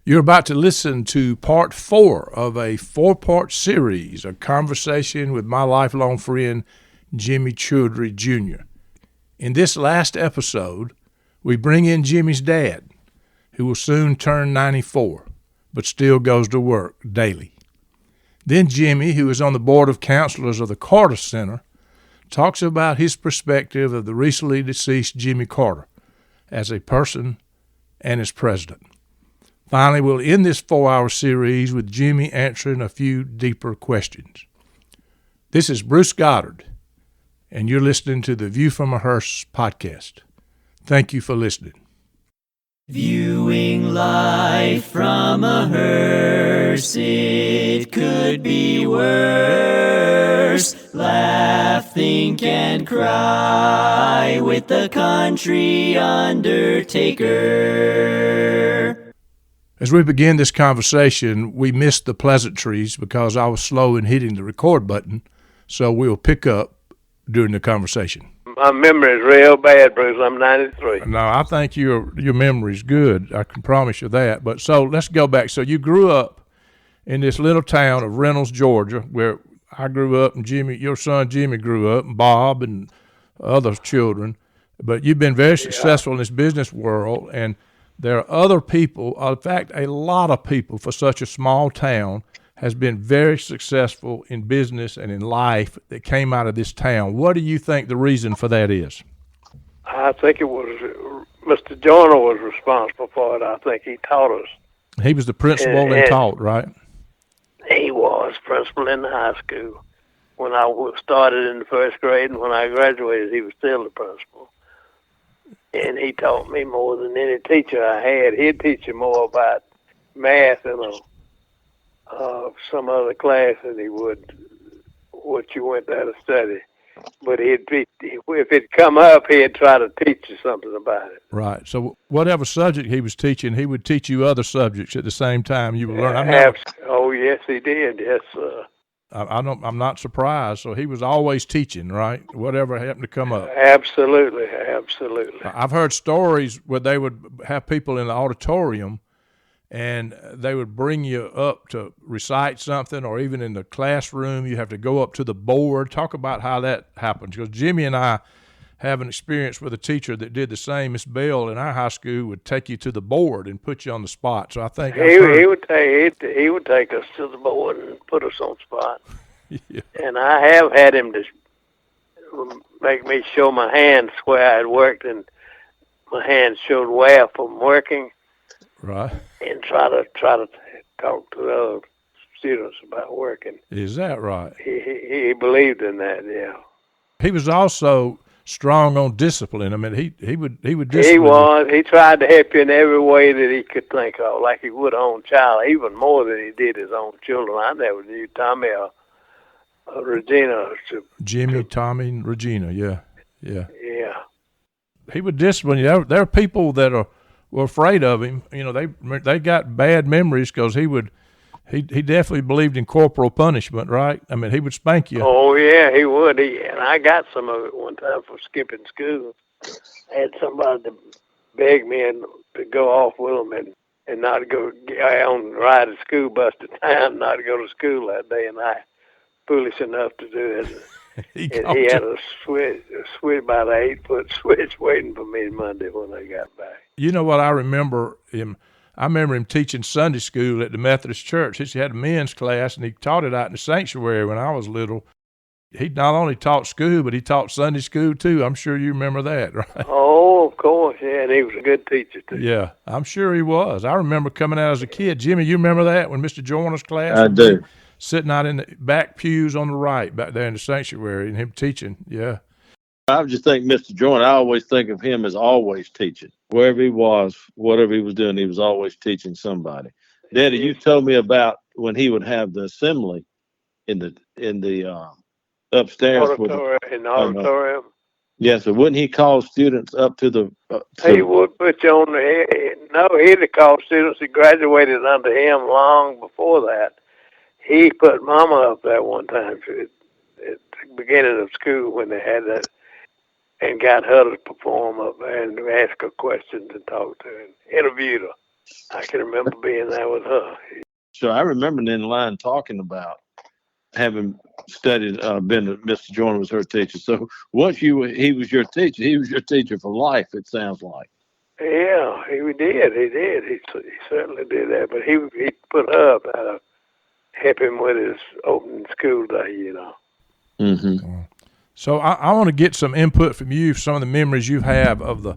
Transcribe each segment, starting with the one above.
You're about to listen to part 4 of a 4-part series, a conversation with my lifelong friend, Jimmy Childre, Jr. In this last episode, we bring in Jimmy's dad, who will soon turn 94, but still goes to work daily. Then Jimmy, who is on the Board of Councilors of the Carter Center, talks about his perspective of the recently deceased Jimmy Carter as a person and as president. Finally, we'll end this 4-hour series with Jimmy answering a few deeper questions. This is Bruce Goddard, and you're listening to the View from a Hearse podcast. Thank you for listening. Viewing life from a hearse, it could be worse. Laugh, think, and cry with the country undertaker. As we begin this conversation, we missed the pleasantries because I was slow in hitting the record button, so we'll pick up during the conversation. My memory is real bad, Bruce. I'm 93. No, I think your memory's good. I can promise you that. But so let's go back. So you grew up in this little town of Reynolds, Georgia, where I grew up, and Jimmy, your son Jimmy grew up, and Bob and other children. But you've been very successful in this business world, and there are other people, in fact, a lot of people for such a small town has been very successful in business and in life that came out of this town. What do you think the reason for that is? I think it was Mr. Joyner was responsible for it. I think he taught us. He was the principal and taught, right? He was principal in the high school. When I started in the first grade and when I graduated, he was still the principal. And he taught me more than any teacher I had. He'd teach you more about math in some other class than he would what you went there to study. But if it come up, he'd try to teach you something about it. Right. So whatever subject he was teaching, he would teach you other subjects at the same time. You would learn. Oh, yes, he did. Yes, sir. I'm not surprised. So he was always teaching, right? Whatever happened to come up. Absolutely. I've heard stories where they would have people in the auditorium and they would bring you up to recite something, or even in the classroom, you have to go up to the board. Talk about how that happens. Because Jimmy and I have an experience with a teacher that did the same. Miss Bell in our high school would take you to the board and put you on the spot. So I think he would take us to the board and put us on the spot. Yeah. And I have had him to make me show my hands where I had worked, and my hands showed wear from working. Right. And try to talk to the other students about working. Is that right? He believed in that, yeah. He was also strong on discipline. I mean, he would discipline. He was. He tried to help you in every way that he could think of, like he would own child, even more than he did his own children. I never knew Tommy or Regina. Jimmy, Tommy, and Regina, yeah. Yeah. He would discipline you. There are people that were afraid of him. You know, they got bad memories because he definitely believed in corporal punishment, right? I mean, he would spank you. Oh yeah, he would. And I got some of it one time for skipping school. I had somebody to beg me to go off with him and not go on ride a school bus to town, not to go to school that day, and I foolish enough to do it. He had a switch, about an 8-foot switch waiting for me Monday when I got back. You know what I remember him? I remember him teaching Sunday school at the Methodist Church. He had a men's class, and he taught it out in the sanctuary when I was little. He not only taught school, but he taught Sunday school too. I'm sure you remember that, right? Oh, of course, yeah, and he was a good teacher too. Yeah, I'm sure he was. I remember coming out as a kid. Jimmy, you remember that when Mr. Joyner's class? I do. Sitting out in the back pews on the right, back there in the sanctuary, and him teaching, yeah. I just think Mr. Joyner, I always think of him as always teaching. Wherever he was, whatever he was doing, he was always teaching somebody. Daddy, you told me about when he would have the assembly in the upstairs. In the auditorium. Yes, so wouldn't he call students up to the... he would put you on the head. No, he'd have called students that graduated under him long before that. He put Mama up there one time at the beginning of school when they had that, and got her to perform up there and ask her questions and talk to her and interviewed her. I can remember being there with her. So I remember in line talking about having studied, Mr. Joyner was her teacher. So once he was your teacher, he was your teacher for life, it sounds like. Yeah, he did. He certainly did that. But he put her up to help him with his opening school day, you know. Mm-hmm. So I want to get some input from you, some of the memories you have of the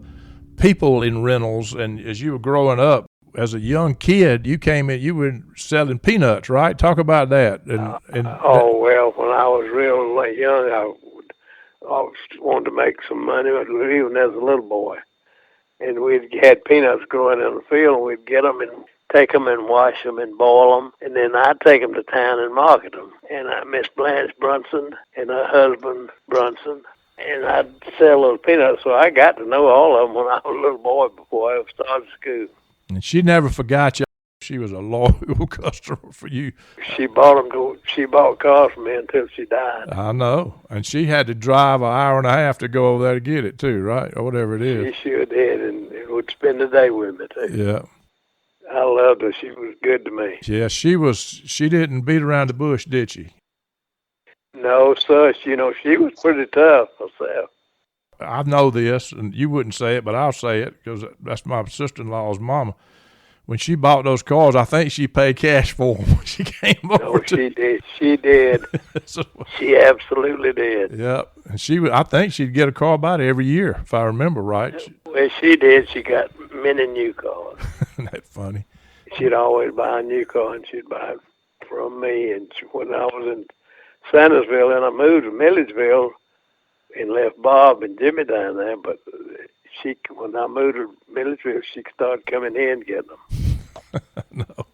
people in Reynolds. And as you were growing up, as a young kid, you came in, you were selling peanuts, right? Talk about that. Well, when I was real young, I always wanted to make some money, even as a little boy. And we'd had peanuts growing in the field, and we'd get them and take them and wash them and boil them. And then I'd take them to town and market them. And Miss Blanche Brunson and her husband Brunson, and I'd sell those peanuts. So I got to know all of them when I was a little boy before I started school. And she never forgot you. She was a loyal customer for you. She bought cars from me until she died. I know. And she had to drive an hour and a half to go over there to get it too, right? Or whatever it is. She sure did, and would spend the day with me too. Yeah. I loved her. She was good to me. Yeah, she didn't beat around the bush, did she? No, sir. She was pretty tough herself. I know this, and you wouldn't say it, but I'll say it because that's my sister-in-law's mama. When she bought those cars, I think she paid cash for them when she came over. No, she did. She did. She absolutely did. Yeah, and I think she'd get a car about every year, if I remember right. Well, she did. She got many new cars. Isn't that funny? She'd always buy a new car, and she'd buy it from me. And when I was in Sandersville, and I moved to Milledgeville and left Bob and Jimmy down there, but when I moved to Milledgeville, she started coming in and getting them. No.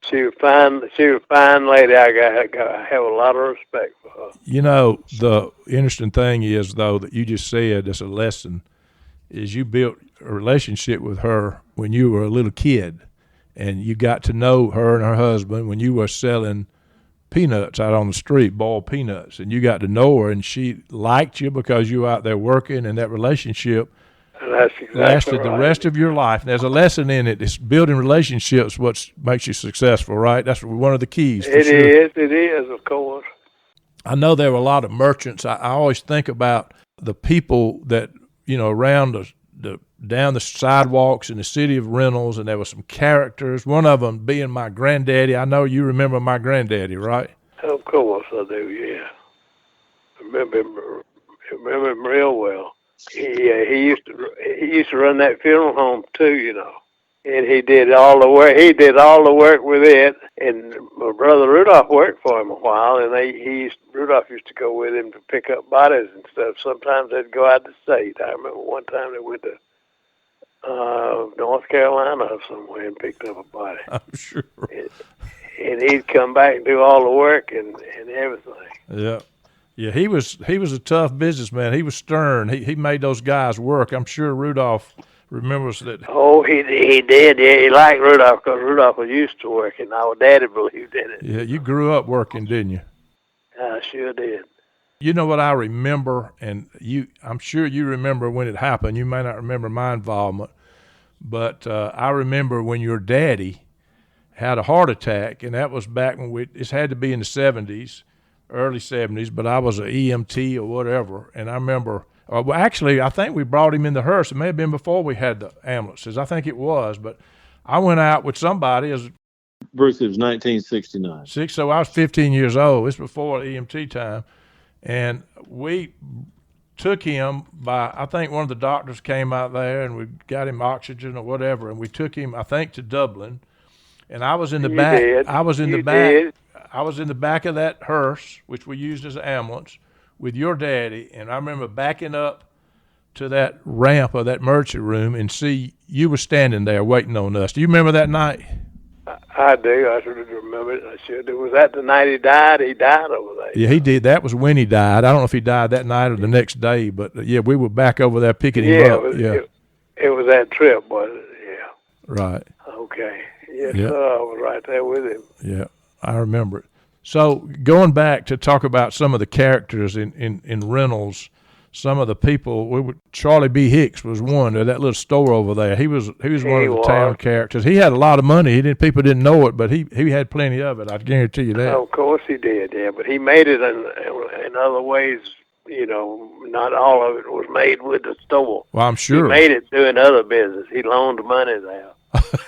She was fine. She was a fine lady. I have a lot of respect for her. You know, the interesting thing is, though, that you just said, it's a lesson, is you built a relationship with her when you were a little kid, and you got to know her and her husband when you were selling peanuts out on the street, boiled peanuts, and you got to know her, and she liked you because you were out there working, and that relationship lasted the rest of your life. And there's a lesson in it. It's building relationships what makes you successful, right? That's one of the keys. It is, of course. I know there were a lot of merchants. I always think about the people that, around down the sidewalks in the city of Reynolds, and there were some characters, one of them being my granddaddy. I know you remember my granddaddy, right? Of course I do, yeah. I remember him real well. He used to run that funeral home too, and he did all the work. He did all the work with it, and my brother Rudolph worked for him a while, and Rudolph used to go with him to pick up bodies and stuff. Sometimes they'd go out of state. I remember one time they went to North Carolina or somewhere and picked up a body. I'm sure. And he'd come back and do all the work and everything. Yeah. Yeah, he was a tough businessman. He was stern. He made those guys work. I'm sure Rudolph remembers that. Oh, he did. Yeah, he liked Rudolph because Rudolph was used to working. Our daddy believed in it. Yeah, you grew up working, didn't you? I sure did. You know what I remember, and I'm sure you remember when it happened. You may not remember my involvement, but I remember when your daddy had a heart attack, and that was back when it had to be in the 70s. Early 70s, but I was an EMT or whatever, and I remember, actually, I think we brought him in the hearse. It may have been before we had the ambulances. I think it was, but I went out with somebody. Bruce, it was 1969. So I was 15 years old. It's before EMT time, and we took him I think one of the doctors came out there, and we got him oxygen or whatever, and we took him, I think, to Dublin, and I was in the back. I was in the back. I was in the back of that hearse, which we used as an ambulance, with your daddy, and I remember backing up to that ramp of that emergency room and see you were standing there waiting on us. Do you remember that night? I do. I sort of remember it. I should. Was that the night he died? He died over there. Yeah, he did. That was when he died. I don't know if he died that night or the next day, but yeah, we were back over there picking him up. It was that trip, wasn't it? Yeah. Right. Okay. Yes, sir. I was right there with him. Yeah. I remember it. So going back to talk about some of the characters in Reynolds, some of the people. Charlie B. Hicks was one at that little store over there. He was one of the town characters. He had a lot of money. People didn't know it, but he had plenty of it. I guarantee you that. Oh, of course he did, yeah. But he made it in other ways. You know, not all of it was made with the store. Well, I'm sure. He made it doing other business. He loaned money there.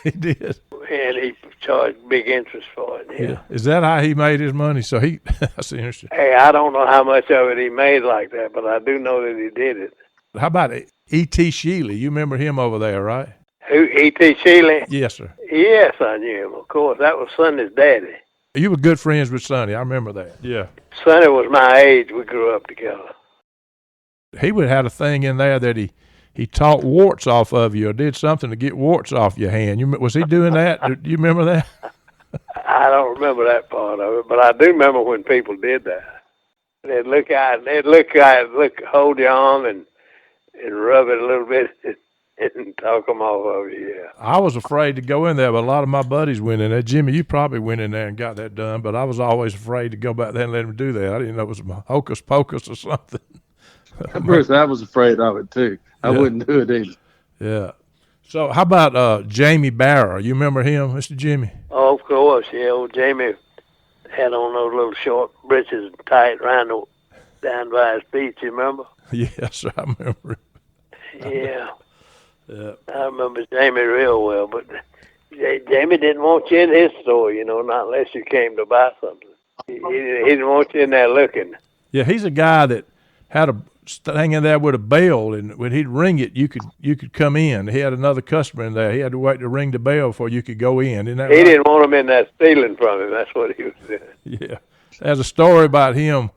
He did. And he charged big interest for it, yeah. Is that how he made his money? So that's interesting. Hey, I don't know how much of it he made like that, but I do know that he did it. How about E.T. Shealy? You remember him over there, right? Who, E.T. Shealy? Yes, sir. Yes, I knew him, of course. That was Sonny's daddy. You were good friends with Sonny. I remember that. Yeah. Sonny was my age. We grew up together. He would have a thing in there that he taught warts off of you or did something to get warts off your hand. Was he doing that? Do you remember that? I don't remember that part of it, but I do remember when people did that. They'd hold your arm and rub it a little bit and talk them off of you, yeah. I was afraid to go in there, but a lot of my buddies went in there. Jimmy, you probably went in there and got that done, but I was always afraid to go back there and let him do that. I didn't know it was hocus pocus or something. Bruce, I was afraid of it too. I wouldn't do it either. Yeah. So how about Jamie Barrow? You remember him, Mr. Jimmy? Oh, of course, yeah. Old Jamie had on those little short breeches tight down by his feet, you remember? Yes, I remember. Yeah. Yeah. I remember Jamie real well, but Jamie didn't want you in his store, not unless you came to buy something. He didn't want you in there looking. Yeah, he's a guy that had a thing in there with a bell, and when he'd ring it, you could come in. He had another customer in there. He had to wait to ring the bell before you could go in. Isn't that right? He didn't want him in there stealing from him. That's what he was doing. Yeah. There's a story about him.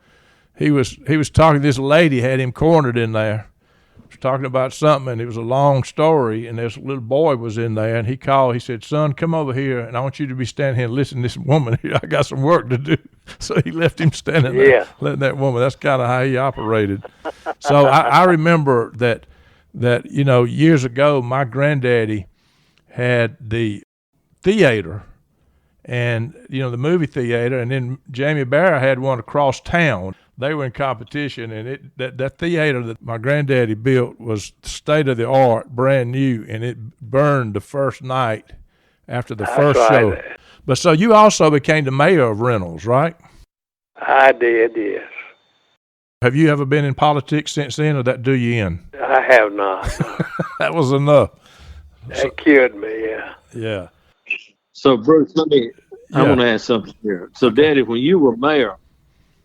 He was talking to this lady, had him cornered in there. Was talking about something, and it was a long story, and this little boy was in there, and he called. He said, "Son, come over here, and I want you to be standing here and listen to this woman here. I got some work to do." So he left him standing there, letting that woman. That's kind of how he operated. So I remember that years ago, my granddaddy had the theater, and the movie theater, and then Jamie Barrow had one across town. They were in competition, and that theater that my granddaddy built was state of the art, brand new, and it burned the first night after the first show. But so you also became the mayor of Reynolds, right? I did, yes. Have you ever been in politics since then, or that do you in? I have not. That was enough. That cured me, yeah. Yeah. So, Bruce, I want to ask something here. So, Daddy, when you were mayor,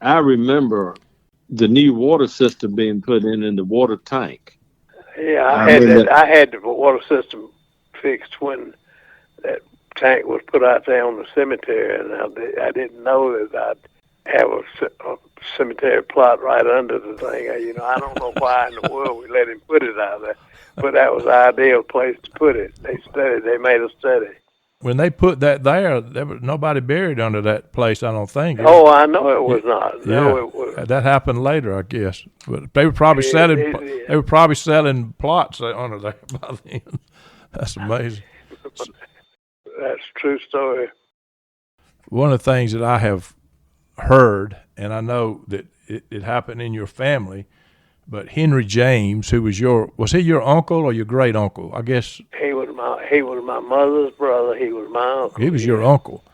I remember the new water system being put in the water tank. Yeah, I had the water system fixed when that tank was put out there on the cemetery, and I didn't know that I'd have a cemetery plot right under the thing. I don't know why in the world we let him put it out there, but that was the ideal place to put it. They made a study. When they put that there was nobody buried under that place, I don't think. Oh, I know it was not. Yeah. No, it was. That happened later, I guess. But they were probably selling. They were probably selling plots under there by then. That's amazing. That's a true story. One of the things that I have heard, and I know that it happened in your family, but Henry James, who was he your uncle or your great uncle? I guess he was my mother's brother. He was my uncle. He was your uncle.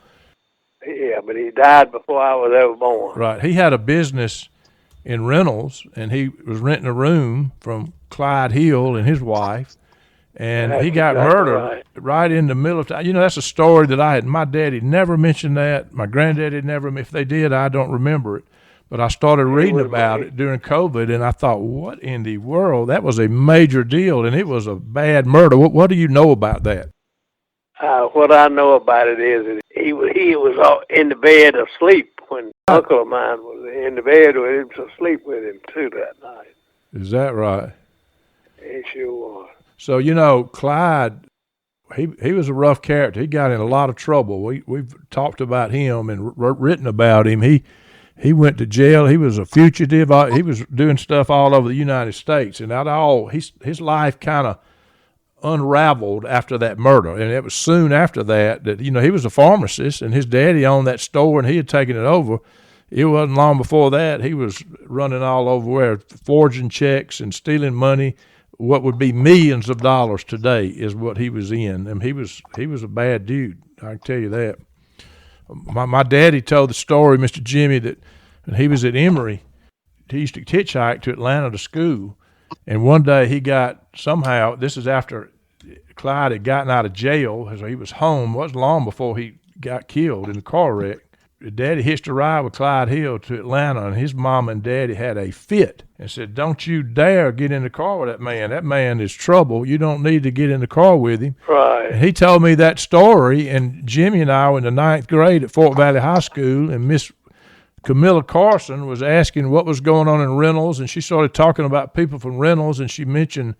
Yeah, but he died before I was ever born. Right. He had a business in Reynolds, and he was renting a room from Clyde Hill and his wife, and he got murdered right in the middle of town. That's a story that my daddy never mentioned that. My granddaddy never. If they did, I don't remember it. But I started reading about it during COVID, and I thought, what in the world? That was a major deal, and it was a bad murder. What do you know about that? What I know about it is that he was in the bed asleep when an uncle of mine was in the bed with him, asleep with him too that night. Is that right? He sure was. So, Clyde, he was a rough character. He got in a lot of trouble. We've talked about him and written about him. He went to jail. He was a fugitive. He was doing stuff all over the United States. And his life kind of unraveled after that murder. And it was soon after that he was a pharmacist, and his daddy owned that store, and he had taken it over. it wasn't long before that he was running all over where, forging checks and stealing money. What would be millions of dollars today is what he was in. And he was a bad dude, I can tell you that. My daddy told the story, Mr. Jimmy, that when he was at Emory, he used to hitchhike to Atlanta to school. And one day he got, somehow, this is after Clyde had gotten out of jail, so he was home. It wasn't long before he got killed in a car wreck. Daddy hitched a ride with Clyde Hill to Atlanta, and his mom and daddy had a fit and said, "Don't you dare get in the car with that man. That man is trouble. You don't need to get in the car with him." Right. And he told me that story, and Jimmy and I were in the 9th grade at Fort Valley High School, and Miss Camilla Carson was asking what was going on in Reynolds, and she started talking about people from Reynolds, and she mentioned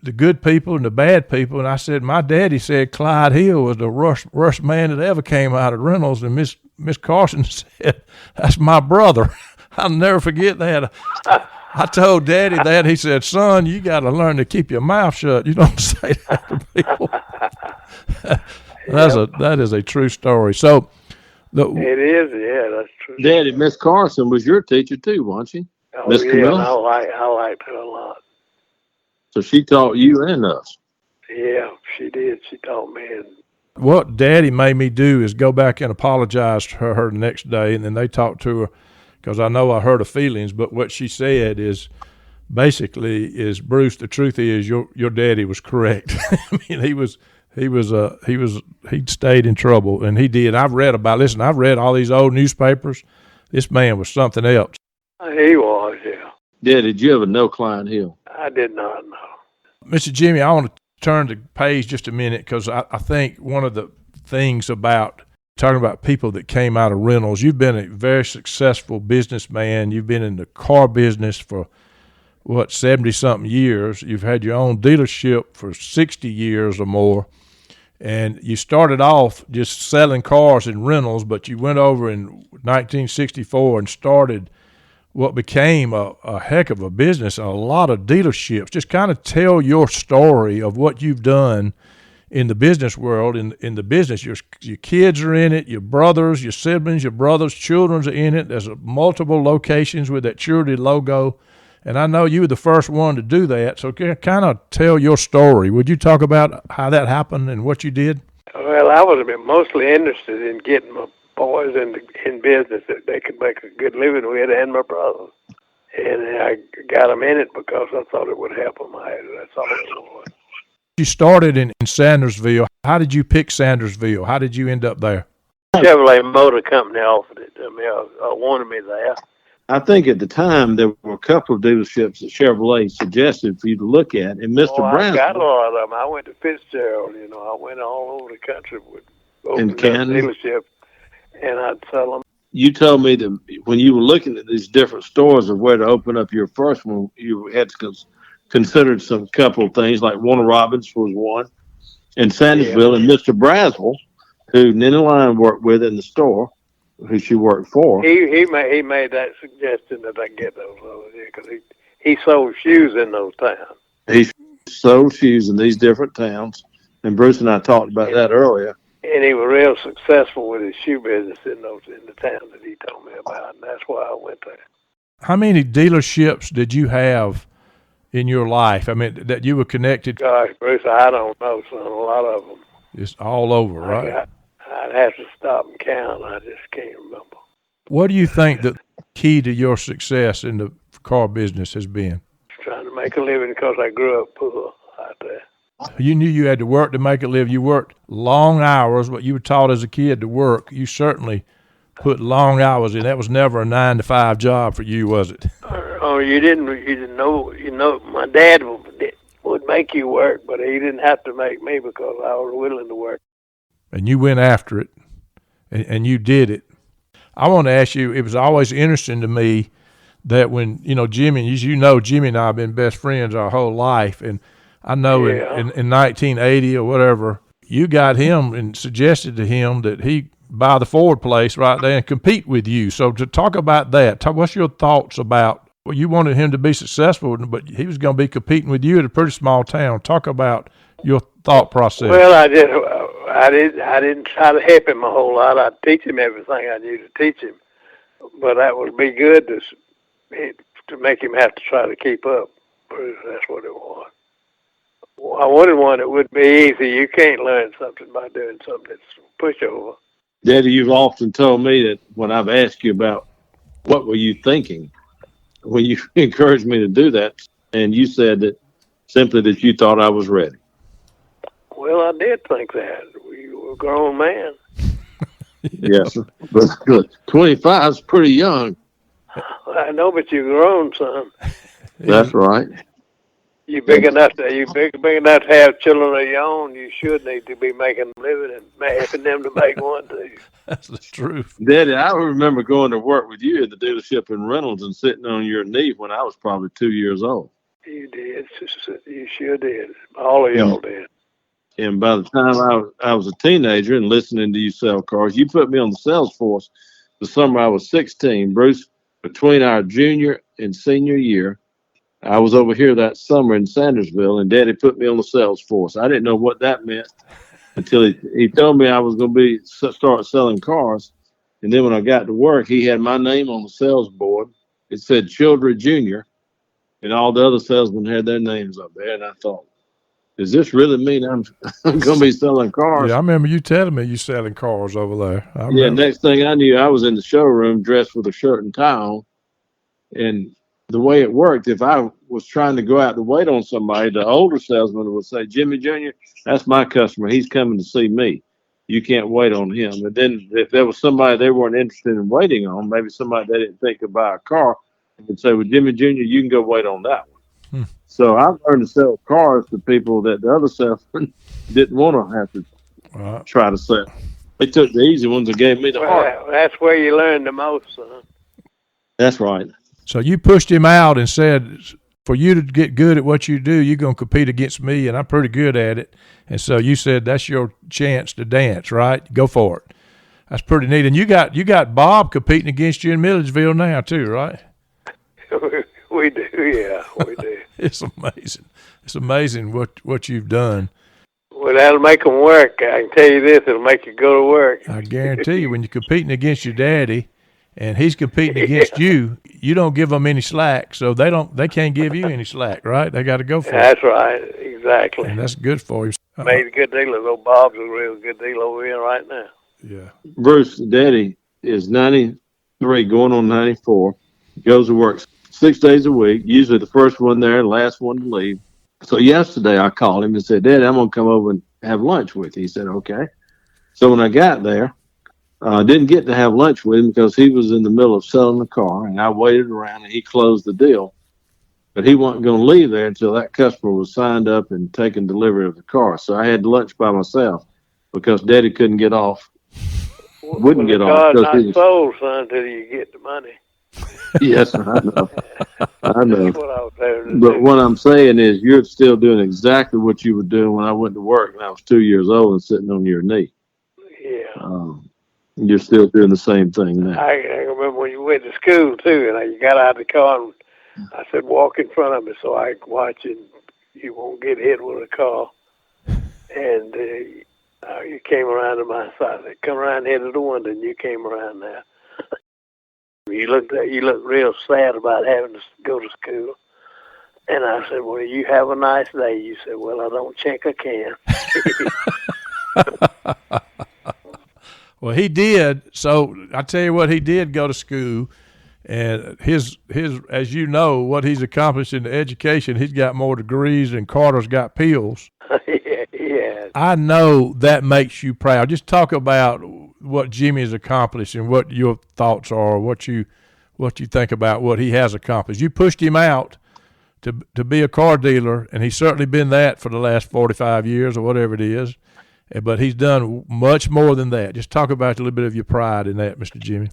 the good people and the bad people. And I said, my daddy said Clyde Hill was the worst man that ever came out of Reynolds. And Miss Carson said, "That's my brother." I'll never forget that. I told Daddy that. He said, "Son, you got to learn to keep your mouth shut. You don't say that to people." That is a true story. So it is, yeah, that's true. Daddy, Miss Carson was your teacher too, wasn't she? Oh, Miss yeah, Camilla? I liked her a lot. So she taught you and us. Yeah, she did. She taught me. And what Daddy made me do is go back and apologize to her the next day, and then they talked to her, because I know I hurt her feelings. But what she said is, basically, is, "Bruce, the truth is your daddy was correct." I mean, he stayed in trouble, and he did. I've read all these old newspapers. This man was something else. he was, yeah. Dad, did you ever know Clyde Hill? I did not know. Mr. Jimmy, I want to turn the page just a minute, because I think one of the things about talking about people that came out of Reynolds, you've been a very successful businessman. You've been in the car business for, 70-something years. You've had your own dealership for 60 years or more. And you started off just selling cars in Reynolds, but you went over in 1964 and started what became a heck of a business, a lot of dealerships. Just kind of tell your story of what you've done in the business world. In the business, your kids are in it, your brothers, your siblings, your brothers' children are in it. There's multiple locations with that Childre logo. And I know you were the first one to do that, so kind of tell your story. Would you talk about how that happened and what you did? Well, I was mostly interested in getting my boys in business that they could make a good living with, and my brothers. And I got them in it because I thought it would help them. That's all it was. You started in Sandersville. How did you pick Sandersville? How did you end up there? Chevrolet Motor Company offered it to me. Wanted me there. I think at the time there were a couple of dealerships that Chevrolet suggested for you to look at, and Mr. Brown. I got a lot of them. I went to Fitzgerald. I went all over the country with dealerships, and I'd sell them. You told me that when you were looking at these different stores of where to open up your first one, you had to consider some couple of things, like Warner Robins was one, and Sandersville, and Mr. Braswell, who Nina Line worked with in the store, who she worked for. He made that suggestion that I get those over there, because he sold shoes in those towns. He sold shoes in these different towns, and Bruce and I talked about that earlier. And he was real successful with his shoe business in the towns that he told me about, and that's why I went there. How many dealerships did you have in your life? I mean, that you were connected? Gosh, Bruce, I don't know, son. A lot of them. It's all over, right? I'd have to stop and count. I just can't remember. What do you think the key to your success in the car business has been? Trying to make a living, because I grew up poor out there. You knew you had to work to make a living. You worked long hours, but you were taught as a kid to work. You certainly put long hours in. That was never a 9-to-5 job for you, was it? Oh, you didn't know. My dad would make you work, but he didn't have to make me, because I was willing to work. And you went after it, and you did it. I want to ask you, it was always interesting to me that when, Jimmy, as you know, Jimmy and I have been best friends our whole life, and I know in 1980 or whatever, you got him and suggested to him that he buy the Ford place right there and compete with you. So to talk about that, what's your thoughts about, well, you wanted him to be successful, but he was going to be competing with you at a pretty small town. Talk about your thought process. Well, I didn't try to help him a whole lot. I'd teach him everything I knew to teach him. but that would be good to make him have to try to keep up. Bruce, that's what it was. Well, I wouldn't want it would be easy. You can't learn something by doing something that's pushover. Daddy, you've often told me that when I've asked you about what were you thinking when you encouraged me to do that, and you said that simply that you thought I was ready. Well, I did think that. You were a grown man. Yes, but 25 is pretty young. I know, but you're grown, son. That's right. You big enough to have children of your own. You should need to be making a living and asking them to make one too. That's the truth. Daddy, I remember going to work with you at the dealership in Reynolds and sitting on your knee when I was probably 2 years old. You did. You sure did. All of y'all did. And by the time I was a teenager and listening to you sell cars, you put me on the sales force the summer I was 16. Bruce, between our junior and senior year, I was over here that summer in Sandersville, and Daddy put me on the sales force. I didn't know what that meant until he told me I was going to start selling cars. And then when I got to work, he had my name on the sales board. It said Childre Jr., and all the other salesmen had their names up there. And I thought, does this really mean I'm going to be selling cars? Yeah, I remember you telling me you selling cars over there. Yeah, next thing I knew, I was in the showroom dressed with a shirt and tie on. And the way it worked, if I was trying to go out to wait on somebody, the older salesman would say, Jimmy Jr., that's my customer. He's coming to see me. You can't wait on him. And then if there was somebody they weren't interested in waiting on, maybe somebody they didn't think could buy a car, they would say, well, Jimmy Jr., you can go wait on that one. So I learned to sell cars to people that the other salesmen didn't want to have to try to sell. They took the easy ones and gave me the hard. That's where you learn the most, son. That's right. So you pushed him out and said, for you to get good at what you do, you're going to compete against me, and I'm pretty good at it. And so you said that's your chance to dance, right? Go for it. That's pretty neat. And you got Bob competing against you in Milledgeville now too, right? We do, yeah, we do. It's amazing. It's amazing what you've done. Well, that'll make them work. I can tell you this, it'll make you go to work. I guarantee you, when you're competing against your daddy and he's competing against you, you don't give them any slack, so they can't give you any slack, right? They got to go for it. That's right, exactly. And that's good for you. Made a good deal. Old Bob's a real good deal over here right now. Yeah. Bruce, Daddy is 93, going on 94. Goes to work 6 days a week, usually the first one there, last one to leave. So yesterday I called him and said, Daddy, I'm going to come over and have lunch with you. He said, okay. So when I got there, I didn't get to have lunch with him because he was in the middle of selling the car, and I waited around and he closed the deal. But he wasn't going to leave there until that customer was signed up and taking delivery of the car. So I had lunch by myself because Daddy couldn't get off. Wouldn't get off. The car's not sold, son, until you get the money. Yes, I know. I know. That's what I was there to But do. what I'm saying is you're still doing exactly what you were doing when I went to work and I was 2 years old and sitting on your knee. Yeah. You're still doing the same thing now. I remember when you went to school, too, and you got out of the car, and I said, walk in front of me so I can watch it. You won't get hit with a car. And you came around to my side. I said, come around here to the window, and you came around there. You looked real sad about having to go to school. And I said, well, you have a nice day. You said, well, I don't check a can. Well, he did. So I tell you what, he did go to school, and his as you know, what he's accomplished in education, he's got more degrees than Carter's got pills. Yeah. I know that makes you proud. Just talk about what Jimmy has accomplished and what your thoughts are, what you think about what he has accomplished. You pushed him out to be a car dealer, and he's certainly been that for the last 45 years or whatever it is. But he's done much more than that. Just talk about a little bit of your pride in that, Mr. Jimmy.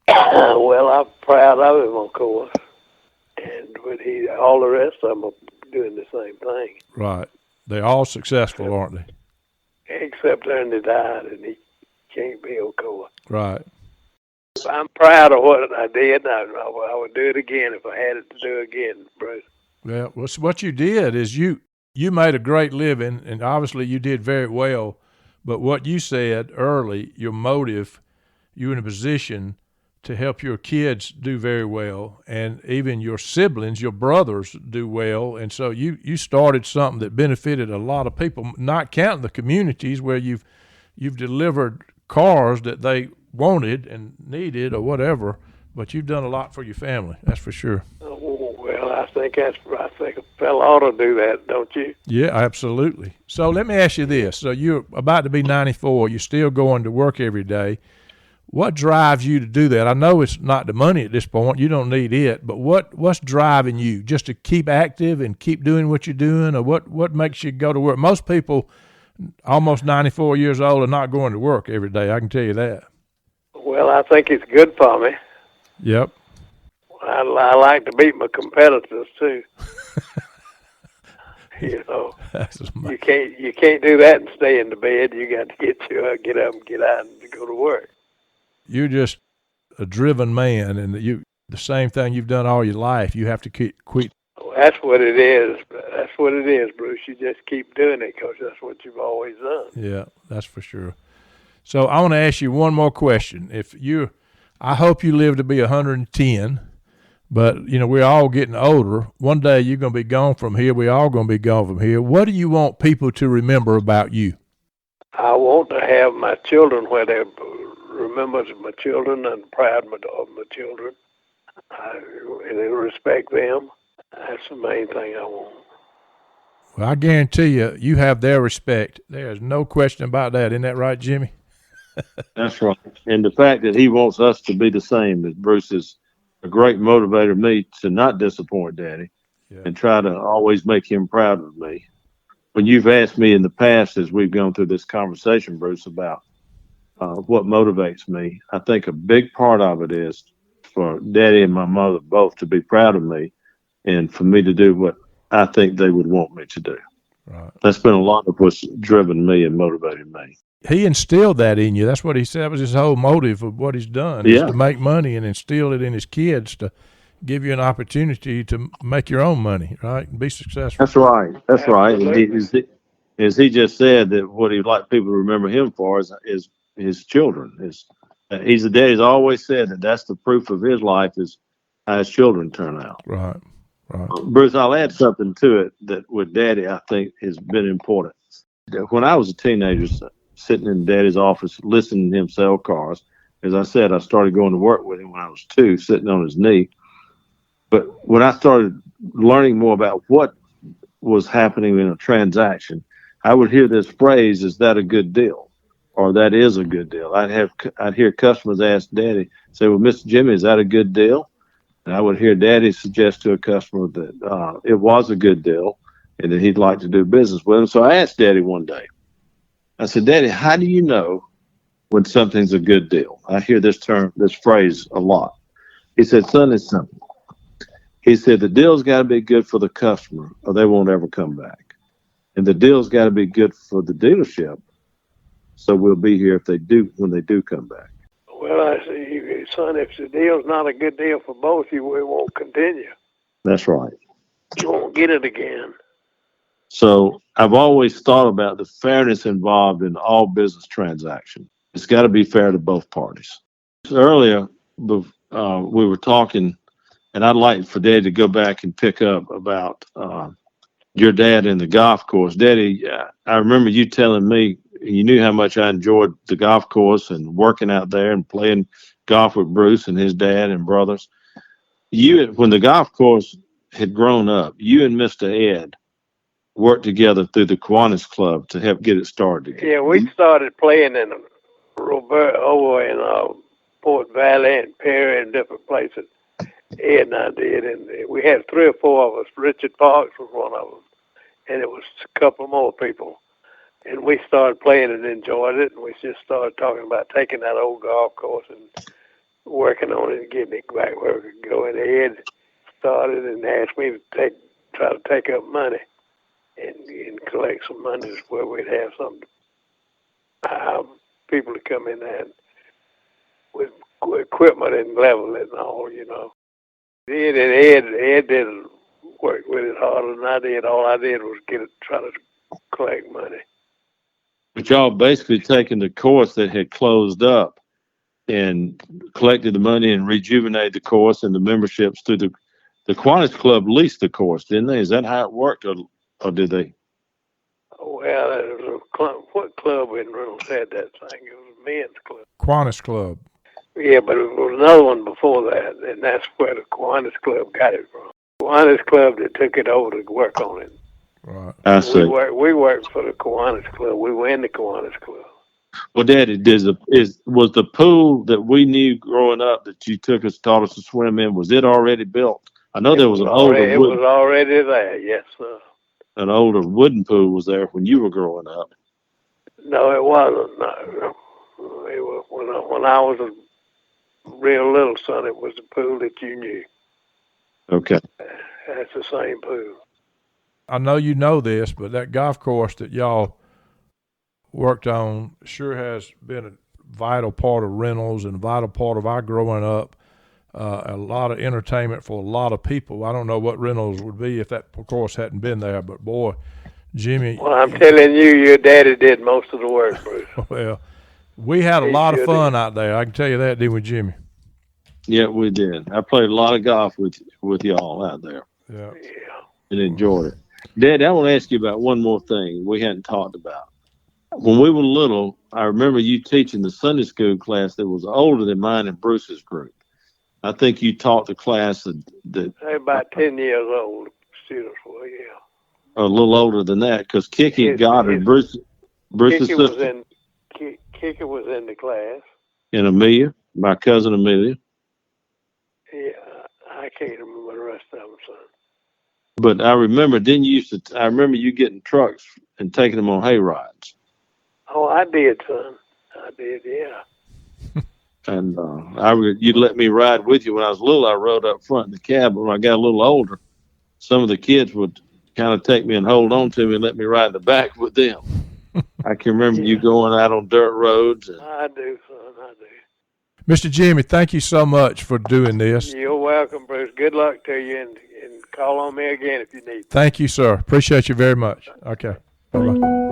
Well, I'm proud of him, of course. And but all the rest of them are doing the same thing. Right. They're all successful, aren't they? Except Ernie died, and he can't be a car. Right. I'm proud of what I did. I would do it again if I had it to do again, Bruce. Well, what you did is you made a great living, and obviously you did very well. But what you said early, your motive, you were in a position to help your kids do very well, and even your siblings, your brothers, do well. And so you started something that benefited a lot of people, not counting the communities where you've delivered cars that they wanted and needed or whatever, but you've done a lot for your family, that's for sure. Oh, well, I think a fella ought to do that, don't you? Yeah, absolutely. So let me ask you this. So you're about to be 94. You're still going to work every day. What drives you to do that? I know it's not the money at this point. You don't need it. But what's driving you? Just to keep active and keep doing what you're doing? Or what makes you go to work? Most people almost 94 years old are not going to work every day. I can tell you that. Well, I think it's good for me. Yep. I like to beat my competitors, too. You know, you can't do that and stay in the bed. You got to get up and get out and go to work. You're just a driven man, and the same thing you've done all your life. You have to quit. Well, that's what it is. That's what it is, Bruce. You just keep doing it because that's what you've always done. Yeah, that's for sure. So I want to ask you one more question. I hope you live to be 110, but we're all getting older. One day you're going to be gone from here. We're all going to be gone from here. What do you want people to remember about you? I want to have my children where they remember my children and proud of my children, and respect them. That's the main thing I want. Well, I guarantee you have their respect. There's no question about that. Isn't that right, Jimmy? That's right. And the fact that he wants us to be the same as Bruce is a great motivator to me to not disappoint Daddy and try to always make him proud of me. When you've asked me in the past as we've gone through this conversation, Bruce, about what motivates me, I think a big part of it is for Daddy and my mother both to be proud of me and for me to do what I think they would want me to do. Right. That's been a lot of what's driven me and motivated me. He instilled that in you. That's what he said. That was his whole motive of what he's done, is to make money and instill it in his kids to give you an opportunity to make your own money, right, and be successful. That's right. That's right. And as he just said, that what he'd like people to remember him for is his children. He's a dad. He's always said that's the proof of his life is how his children turn out. Right. Bruce, I'll add something to it that with Daddy I think has been important. When I was a teenager, sitting in Daddy's office, listening to him sell cars, as I said, I started going to work with him when I was 2, sitting on his knee. But when I started learning more about what was happening in a transaction, I would hear this phrase, "Is that a good deal?" or "That is a good deal." I'd hear customers ask Daddy, say, "Well, Mr. Jimmy, is that a good deal?" And I would hear Daddy suggest to a customer that it was a good deal and that he'd like to do business with him. So I asked Daddy one day, I said, "Daddy, how do you know when something's a good deal?" I hear this phrase a lot. He said, "Son, it's simple." He said, "The deal's got to be good for the customer or they won't ever come back. And the deal's got to be good for the dealership. So we'll be here when they do come back." Well, I see, son, if the deal's not a good deal for both you, it won't continue. That's right. You won't get it again. So I've always thought about the fairness involved in all business transactions. It's got to be fair to both parties. Earlier, we were talking, and I'd like for Dad to go back and pick up about your dad in the golf course. Daddy, I remember you telling me you knew how much I enjoyed the golf course and working out there and playing golf with Bruce and his dad and brothers. When the golf course had grown up, you and Mr. Ed worked together through the Kiwanis Club to help get it started again. Yeah, we started playing in over in Port Valley and Perry and different places. Ed and I did, and we had 3 or 4 of us. Richard Parks was one of them, and it was a couple more people. And we started playing and enjoyed it, and we just started talking about taking that old golf course and working on it and getting it back where we could go. And Ed started and asked me to try to take up money and collect some money where we'd have some people to come in there with equipment and level it and all, Ed did work with it harder than I did. All I did was try to collect money. But y'all basically taken the course that had closed up and collected the money and rejuvenated the course and the memberships through the Kiwanis Club leased the course, didn't they? Is that how it worked, or did they? Well, it was a club. What club in Reynolds had that thing? It was a men's club. Kiwanis Club. Yeah, but it was another one before that, and that's where the Kiwanis Club got it from. Kiwanis Club that took it over to work on it. Right. I see. We worked for the Kiwanis Club. We were in the Kiwanis Club. Well, Daddy, was the pool that we knew growing up that you took us, taught us to swim in, was it already built? I know there was an older It was already there, yes, sir. An older wooden pool was there when you were growing up. No, it wasn't. No. It was, when I was a real little son, it was the pool that you knew. Okay. That's the same pool. I know you know this, but that golf course that y'all worked on sure has been a vital part of Reynolds and a vital part of our growing up. A lot of entertainment for a lot of people. I don't know what Reynolds would be if that course hadn't been there, but boy, Jimmy. Well, I'm telling you, your daddy did most of the work, Bruce. Well, we had a lot of fun out there. I can tell you that, didn't we, Jimmy? Yeah, we did. I played a lot of golf with y'all out there. Yeah. And enjoyed it. Dad, I want to ask you about one more thing we hadn't talked about. When we were little, I remember you teaching the Sunday school class that was older than mine and Bruce's group. I think you taught the class that They're about 10 years old, students were, yeah. A little older than that, because Kiki Goddard, Bruce's sister. Kiki was in the class. And Amelia, my cousin Amelia. Yeah, I can't remember the rest of them, son. But I remember, I remember you getting trucks and taking them on hay rides. Oh, I did, son. I did, yeah. And you'd let me ride with you when I was little. I rode up front in the cab. But when I got a little older, some of the kids would kind of take me and hold on to me and let me ride in the back with them. I can remember you going out on dirt roads. I do, son. I do. Mr. Jimmy, thank you so much for doing this. You're welcome, Bruce. Good luck to you, and call on me again if you need. Thank you, sir. Appreciate you very much. Okay. Bye-bye.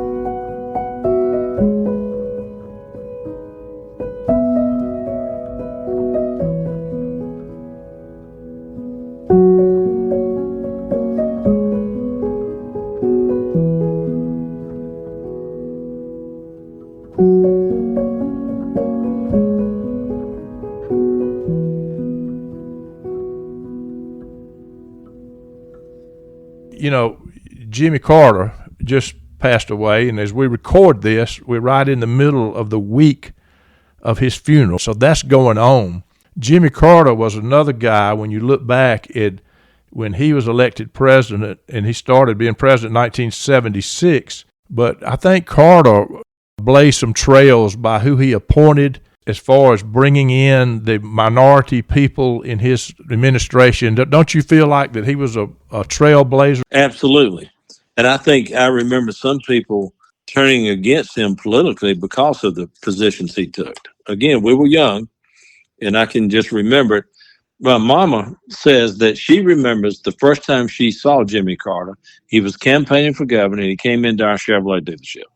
You know, Jimmy Carter just passed away, and as we record this, we're right in the middle of the week of his funeral. So that's going on. Jimmy Carter was another guy, when you look back at when he was elected president, and he started being president in 1976. But I think Carter blazed some trails by who he appointed as far as bringing in the minority people in his administration. Don't you feel like that he was a trailblazer? Absolutely. And I think I remember some people turning against him politically because of the positions he took. Again, we were young, and I can just remember it. My mama says that she remembers the first time she saw Jimmy Carter. He was campaigning for governor, and he came into our Chevrolet dealership.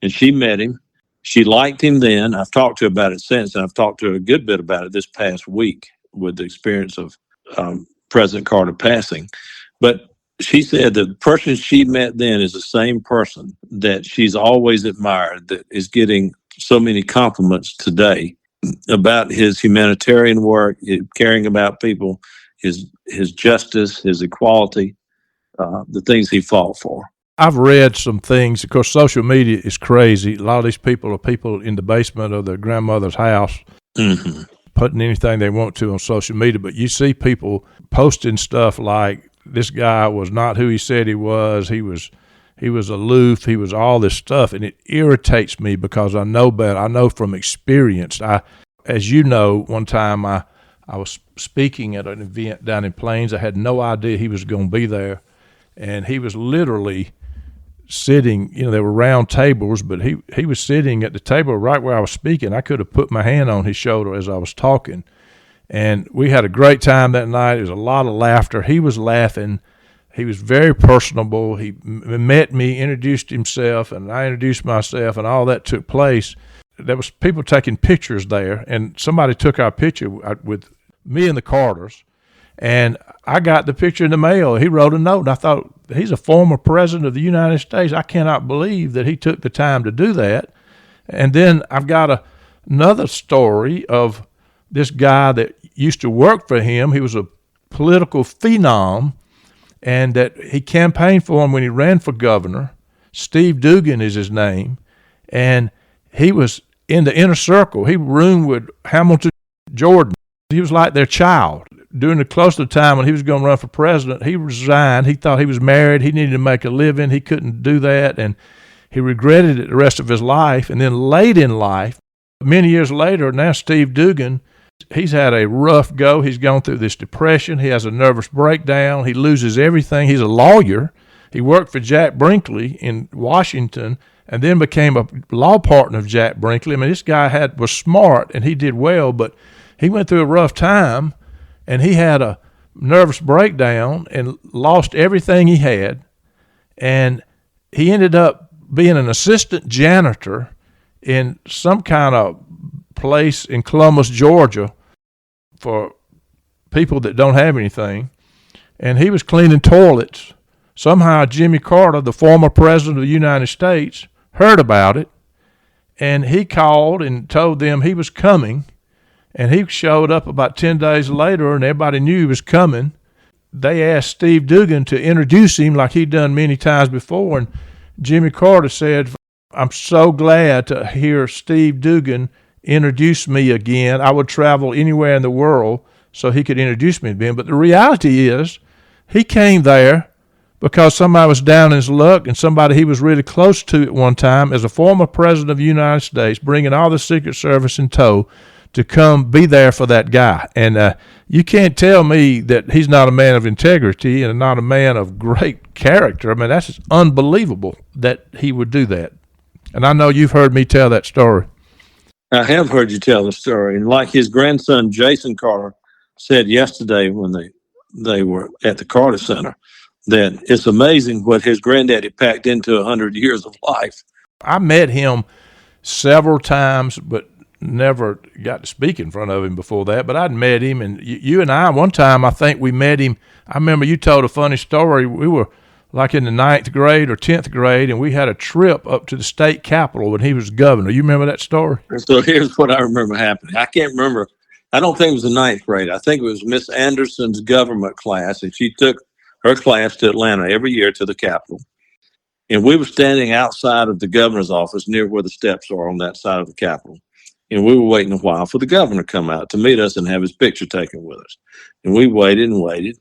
And she met him. She liked him then. I've talked to her about it since, and I've talked to her a good bit about it this past week with the experience of President Carter passing. But she said the person she met then is the same person that she's always admired, that is getting so many compliments today about his humanitarian work, caring about people, his justice, his equality, the things he fought for. I've read some things. Of course, social media is crazy. A lot of these people are people in the basement of their grandmother's house, putting anything they want to on social media. But you see people posting stuff like, this guy was not who he said he was. He was aloof. He was all this stuff. And it irritates me because I know better. I know from experience. As you know, one time I was speaking at an event down in Plains. I had no idea he was going to be there. And he was literally sitting, there were round tables, but he was sitting at the table right where I was speaking. I could have put my hand on his shoulder as I was talking. And we had a great time that night. There was a lot of laughter. He was laughing. He was very personable. He met me, introduced himself, and I introduced myself, and all that took place. there was people taking pictures there, and somebody took our picture with me and the Carters, and I got the picture in the mail. He wrote a note, and I thought, he's a former president of the United States. I cannot believe that he took the time to do that. And then I've got another story of this guy that used to work for him. He was a political phenom, and that he campaigned for him when he ran for governor. Steve Dugan is his name, and he was in the inner circle. He roomed with Hamilton Jordan. He was like their child. During the close to the time when he was going to run for president, he resigned. He thought he was married. He needed to make a living. He couldn't do that, and he regretted it the rest of his life. And then late in life, many years later, now Steve Dugan, he's had a rough go. He's gone through this depression. He has a nervous breakdown. He loses everything. He's a lawyer. He worked for Jack Brinkley in Washington and then became a law partner of Jack Brinkley. I mean, this guy was smart, and he did well, but he went through a rough time, and he had a nervous breakdown and lost everything he had. And he ended up being an assistant janitor in some kind of place in Columbus, Georgia, for people that don't have anything. And he was cleaning toilets. Somehow Jimmy Carter, the former president of the United States, heard about it, and he called and told them he was coming. And he showed up about 10 days later, and everybody knew he was coming. They asked Steve Dugan to introduce him like he'd done many times before, and Jimmy Carter said, "I'm so glad to hear Steve Dugan introduce me again. I would travel anywhere in the world so he could introduce me again." But the reality is, he came there because somebody was down in his luck, and somebody he was really close to at one time as a former president of the United States, bringing all the Secret Service in tow to come be there for that guy. And you can't tell me that he's not a man of integrity and not a man of great character. I mean, that's just unbelievable that he would do that. And I know you've heard me tell that story. I have heard you tell the story. And like his grandson, Jason Carter, said yesterday when they were at the Carter Center, that it's amazing what his granddaddy packed into 100 years of life. I met him several times, but never got to speak in front of him before that. But I'd met him, and you and I, one time, I think we met him. I remember you told a funny story. We were like in the 9th grade or 10th grade, and we had a trip up to the state capitol when he was governor. You remember that story? So here's what I remember happening. I can't remember. I don't think it was the 9th grade. I think it was Miss Anderson's government class, and she took her class to Atlanta every year to the Capitol. And we were standing outside of the governor's office near where the steps are on that side of the Capitol. And we were waiting a while for the governor to come out to meet us and have his picture taken with us. And we waited and waited.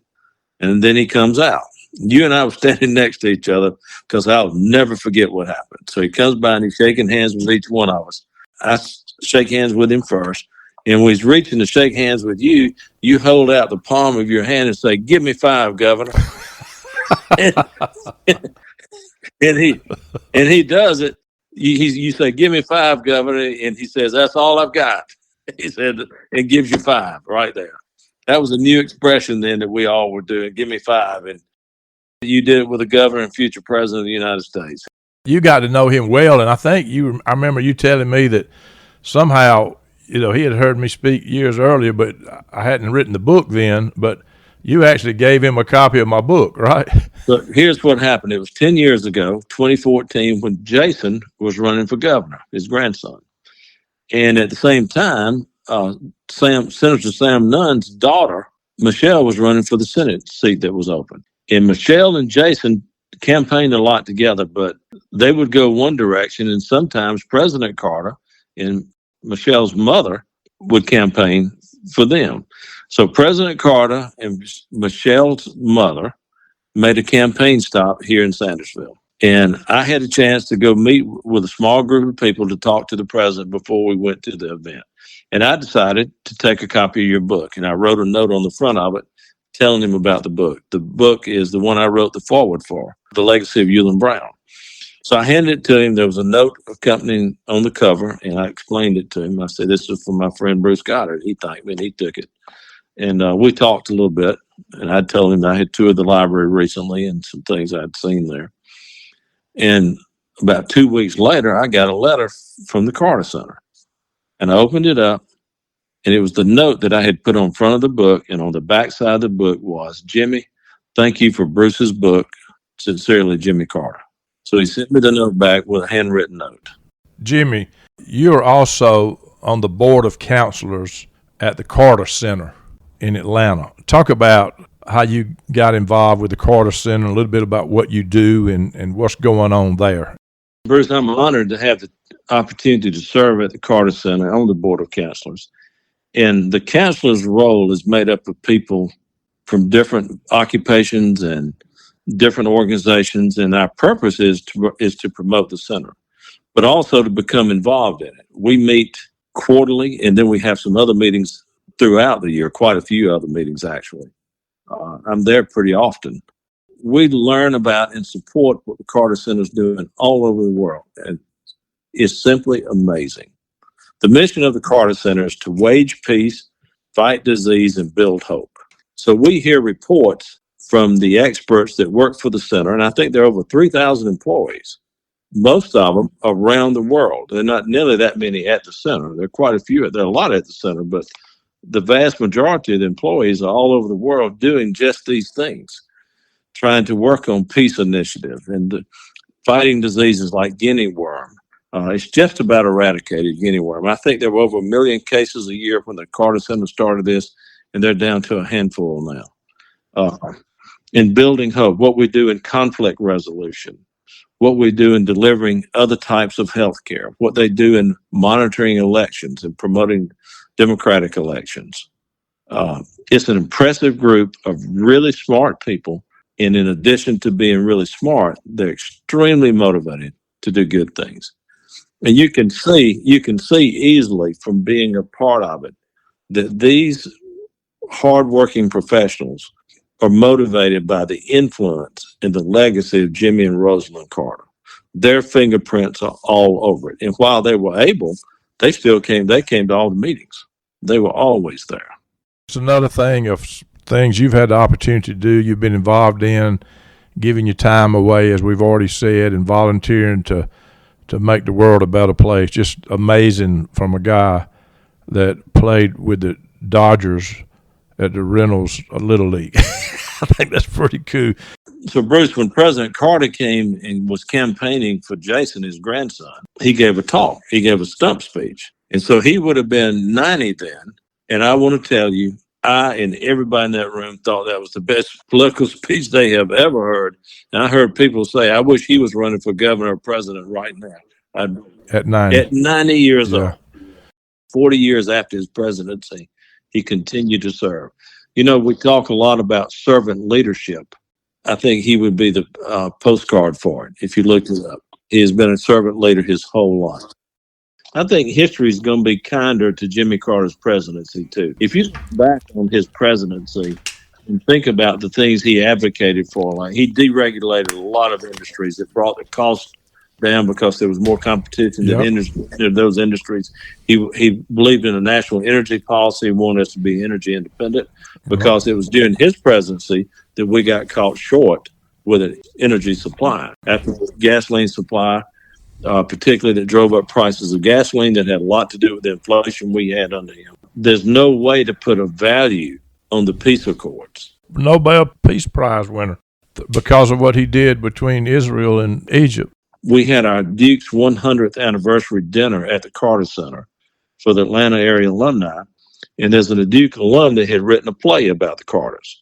And then he comes out. You and I were standing next to each other because I'll never forget what happened. So he comes by and he's shaking hands with each one of us. I shake hands with him first. And when he's reaching to shake hands with you, you hold out the palm of your hand and say, "Give me 5, Governor." and he does it. You say, "Give me 5, Governor," and he says, "That's all I've got." He said, and gives you 5 right there. That was a new expression then that we all were doing. "Give me 5," and you did it with the governor and future president of the United States. You got to know him well, and I think I remember you telling me that somehow, he had heard me speak years earlier, but I hadn't written the book then, but you actually gave him a copy of my book, right? So here's what happened. It was 10 years ago, 2014, when Jason was running for governor, his grandson. And at the same time, Senator Sam Nunn's daughter, Michelle, was running for the Senate seat that was open. And Michelle and Jason campaigned a lot together, but they would go one direction, and sometimes President Carter and Michelle's mother would campaign for them. So President Carter and Michelle's mother made a campaign stop here in Sandersville. And I had a chance to go meet with a small group of people to talk to the president before we went to the event. And I decided to take a copy of your book. And I wrote a note on the front of it telling him about the book. The book is the one I wrote the foreword for, The Legacy of Ewell Brown. So I handed it to him. There was a note accompanying on the cover, and I explained it to him. I said, "This is for my friend Bruce Goddard." He thanked me, and he took it. And we talked a little bit, and I told him I had toured the library recently and some things I'd seen there. And about 2 weeks later, I got a letter from the Carter Center. And I opened it up, and it was the note that I had put on front of the book, and on the back side of the book was, Jimmy, thank you for Bruce's book. Sincerely, Jimmy Carter. So he sent me the note back with a handwritten note. Jimmy, you're also on the Board of Councilors at the Carter Center in Atlanta. Talk about how you got involved with the Carter Center, a little bit about what you do and what's going on there. Bruce, I'm honored to have the opportunity to serve at the Carter Center on the Board of Councilors. And the counselor's role is made up of people from different occupations and different organizations, and our purpose is to promote the center, but also to become involved in it. We meet quarterly, and then we have some other meetings throughout the year, quite a few other meetings actually. I'm there pretty often. We learn about and support what the Carter Center is doing all over the world, and it's simply amazing. The mission of the Carter Center is to wage peace, fight disease, and build hope. So we hear reports from the experts that work for the center, and I think there are over 3,000 employees, most of them around the world. There are not nearly that many at the center. There are quite a few. There are a lot at the center, but the vast majority of the employees are all over the world doing just these things, trying to work on peace initiatives and fighting diseases like guinea worm. It's just about eradicated guinea worm. I think there were over 1 million cases a year when the Carter Center started this, and they're down to a handful now. In building hope, what we do in conflict resolution, what we do in delivering other types of health care, what they do in monitoring elections and promoting democratic elections. It's an impressive group of really smart people. And in addition to being really smart, they're extremely motivated to do good things. And you can see easily from being a part of it that these hardworking professionals are motivated by the influence and the legacy of Jimmy and Rosalind Carter. Their fingerprints are all over it. And while they were able, they came to all the meetings. They were always there. It's another thing of things you've had the opportunity to do, you've been involved in, giving your time away, as we've already said, and volunteering to make the world a better place. Just amazing from a guy that played with the Dodgers at the Reynolds Little League. I think that's pretty cool. So, Bruce, when President Carter came and was campaigning for Jason, his grandson, he gave a talk. He gave a stump speech. And so he would have been 90 then. And I want to tell you, I and everybody in that room thought that was the best political speech they have ever heard. And I heard people say, I wish he was running for governor or president right now. At 90. At 90 years old, 40 years after his presidency, he continued to serve. You know, we talk a lot about servant leadership. I think he would be the postcard for it if you looked it up. He has been a servant leader his whole life. I think history is going to be kinder to Jimmy Carter's presidency, too. If you look back on his presidency and think about the things he advocated for, like he deregulated a lot of industries that brought the cost down because there was more competition in those industries. He believed in a national energy policy, wanted us to be energy independent, because it was during his presidency that we got caught short with an energy supply. After the gasoline supply, particularly that drove up prices of gasoline, that had a lot to do with the inflation we had under him. There's no way to put a value on the peace accords. Nobel Peace Prize winner because of what he did between Israel and Egypt. We had our Duke's 100th anniversary dinner at the Carter Center for the Atlanta area alumni. And there's a Duke alum that had written a play about the Carters.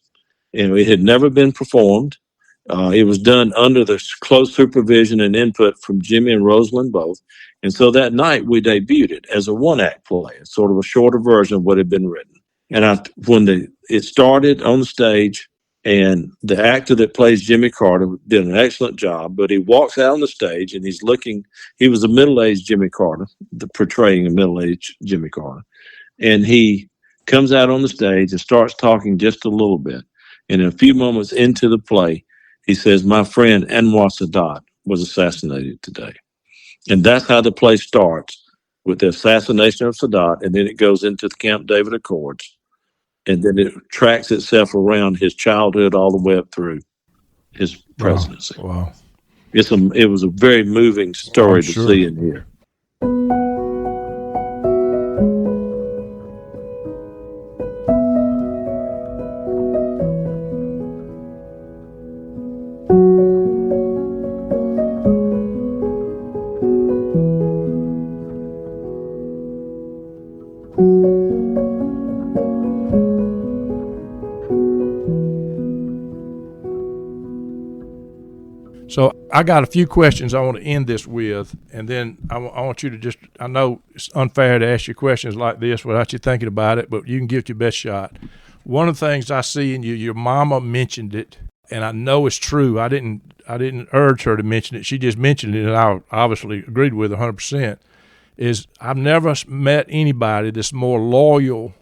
And it had never been performed. It was done under the close supervision and input from Jimmy and Rosalind both. And so that night we debuted it as a one-act play, sort of a shorter version of what had been written. And when it started on the stage, and the actor that plays Jimmy Carter did an excellent job, but he walks out on the stage and he was a middle-aged Jimmy Carter, portraying a middle-aged Jimmy Carter. And he comes out on the stage and starts talking just a little bit. And a few moments into the play, he says, my friend Anwar Sadat was assassinated today. And that's how the play starts, with the assassination of Sadat, and then it goes into the Camp David Accords. And then it tracks itself around his childhood all the way up through his presidency. Wow. It was a very moving story to see and hear. So I got a few questions I want to end this with, and then I want you to just, I know it's unfair to ask you questions like this without you thinking about it, but you can give it your best shot. One of the things I see in you, your mama mentioned it, and I know it's true. I didn't urge her to mention it. She just mentioned it, and I obviously agreed with her 100%, is I've never met anybody that's more loyal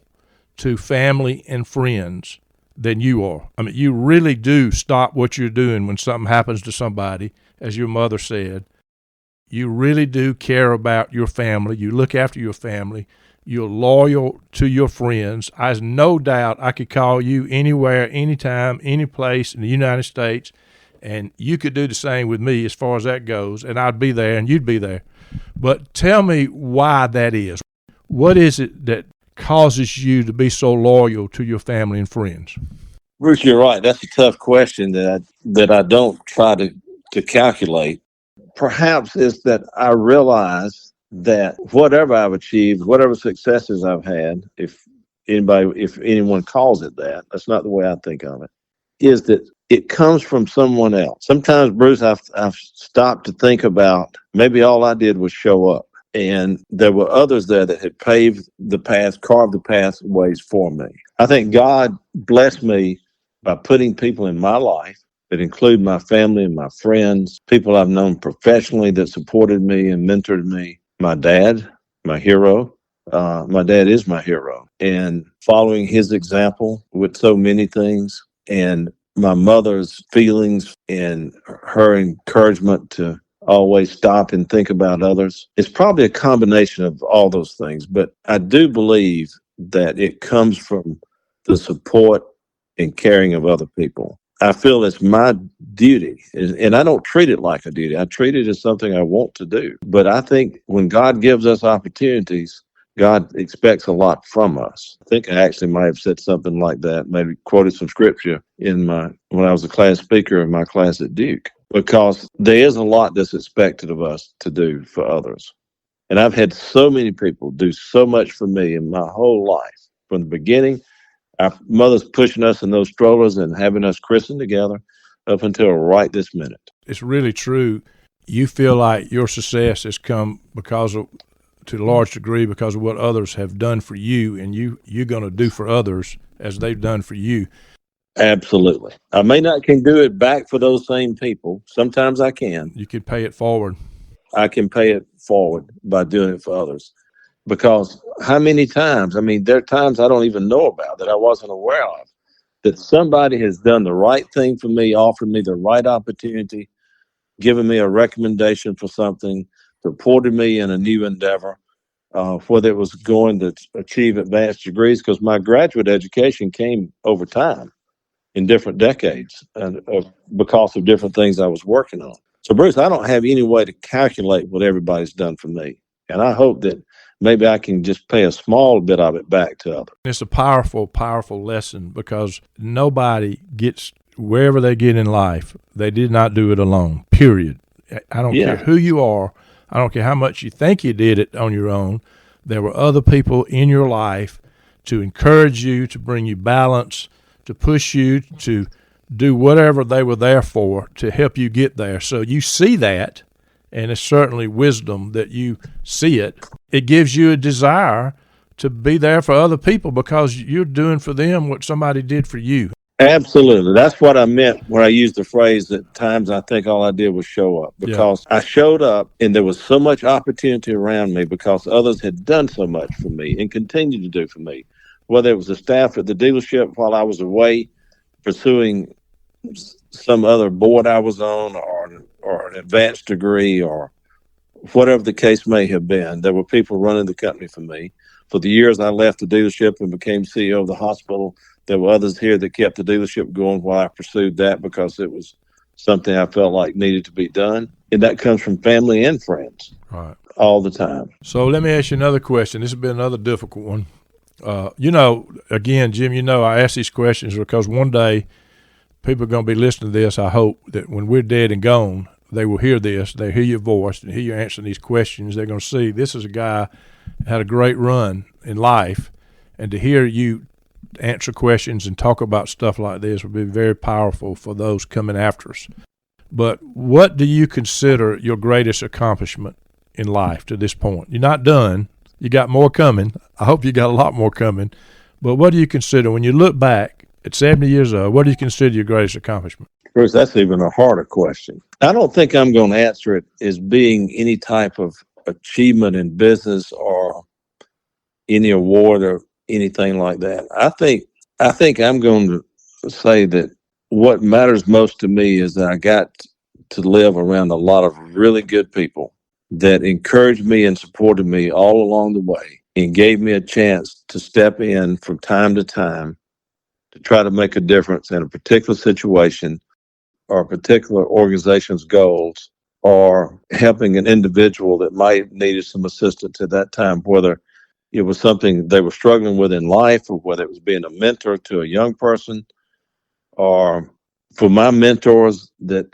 to family and friends than you are. I mean, you really do stop what you're doing when something happens to somebody, as your mother said. You really do care about your family. You look after your family. You're loyal to your friends. There's no doubt I could call you anywhere, anytime, any place in the United States, and you could do the same with me as far as that goes, and I'd be there and you'd be there. But tell me why that is. What is it that causes you to be so loyal to your family and friends? Bruce, you're right. That's a tough question that I don't try to calculate. Perhaps it's that I realize that whatever I've achieved, whatever successes I've had, if anyone calls it that, that's not the way I think of it, is that it comes from someone else. Sometimes, Bruce, I've stopped to think about maybe all I did was show up. And there were others there that had paved the path, carved the pathways for me. I think God blessed me by putting people in my life that include my family and my friends, people I've known professionally that supported me and mentored me. My dad, my hero. My dad is my hero. And following his example with so many things, and my mother's feelings and her encouragement to always stop and think about others. It's probably a combination of all those things, but I do believe that it comes from the support and caring of other people. I feel it's my duty, and I don't treat it like a duty. I treat it as something I want to do. But I think when God gives us opportunities, God expects a lot from us. I think I actually might have said something like that, maybe quoted some scripture when I was a class speaker in my class at Duke. Because there is a lot that's expected of us to do for others. And I've had so many people do so much for me in my whole life. From the beginning, our mother's pushing us in those strollers and having us christened together up until right this minute. It's really true. You feel like your success has come to a large degree because of what others have done for you, and you're going to do for others as they've done for you. Absolutely. I may not can do it back for those same people. Sometimes I can. You can pay it forward. I can pay it forward by doing it for others. Because how many times, there are times I don't even know about that I wasn't aware of, that somebody has done the right thing for me, offered me the right opportunity, given me a recommendation for something, supported me in a new endeavor, whether it was going to achieve advanced degrees, because my graduate education came over time. In different decades because of different things I was working on. So, Bruce, I don't have any way to calculate what everybody's done for me. And I hope that maybe I can just pay a small bit of it back to others. It's a powerful, powerful lesson because nobody gets wherever they get in life, they did not do it alone, period. I don't care who you are. I don't care how much you think you did it on your own. There were other people in your life to encourage you, to bring you balance, to push you to do whatever they were there for to help you get there. So you see that, and it's certainly wisdom that you see it. It gives you a desire to be there for other people because you're doing for them what somebody did for you. Absolutely. That's what I meant when I used the phrase that times I think all I did was show up. Because I showed up and there was so much opportunity around me because others had done so much for me and continue to do for me. Whether it was the staff at the dealership while I was away pursuing some other board I was on or an advanced degree or whatever the case may have been, there were people running the company for me. For the years I left the dealership and became CEO of the hospital, there were others here that kept the dealership going while I pursued that because it was something I felt like needed to be done. And that comes from family and friends all the time. So let me ask you another question. This has been another difficult one. Again, Jim, I ask these questions because one day people are going to be listening to this. I hope that when we're dead and gone, they will hear this, they hear your voice and hear you answering these questions, they're going to see this is a guy that had a great run in life, and to hear you answer questions and talk about stuff like this would be very powerful for those coming after us. But what do you consider your greatest accomplishment in life to this point? You're not done. You got more coming. I hope you got a lot more coming. But what do you consider, when you look back at 70 years old, what do you consider your greatest accomplishment? Bruce, that's even a harder question. I don't think I'm going to answer it as being any type of achievement in business or any award or anything like that. I think I'm going to say that what matters most to me is that I got to live around a lot of really good people that encouraged me and supported me all along the way and gave me a chance to step in from time to time to try to make a difference in a particular situation or a particular organization's goals, or helping an individual that might needed some assistance at that time, whether it was something they were struggling with in life, or whether it was being a mentor to a young person, or for my mentors that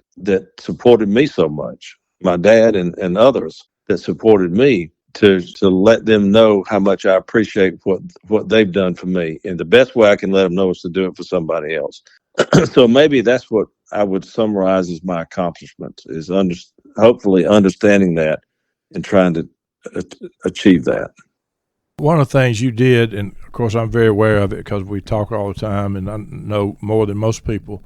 supported me so much, my dad and others that supported me, to let them know how much I appreciate what they've done for me. And the best way I can let them know is to do it for somebody else. So maybe that's what I would summarize as my accomplishment, is hopefully understanding that and trying to achieve that. One of the things you did, and of course I'm very aware of it because we talk all the time and I know more than most people,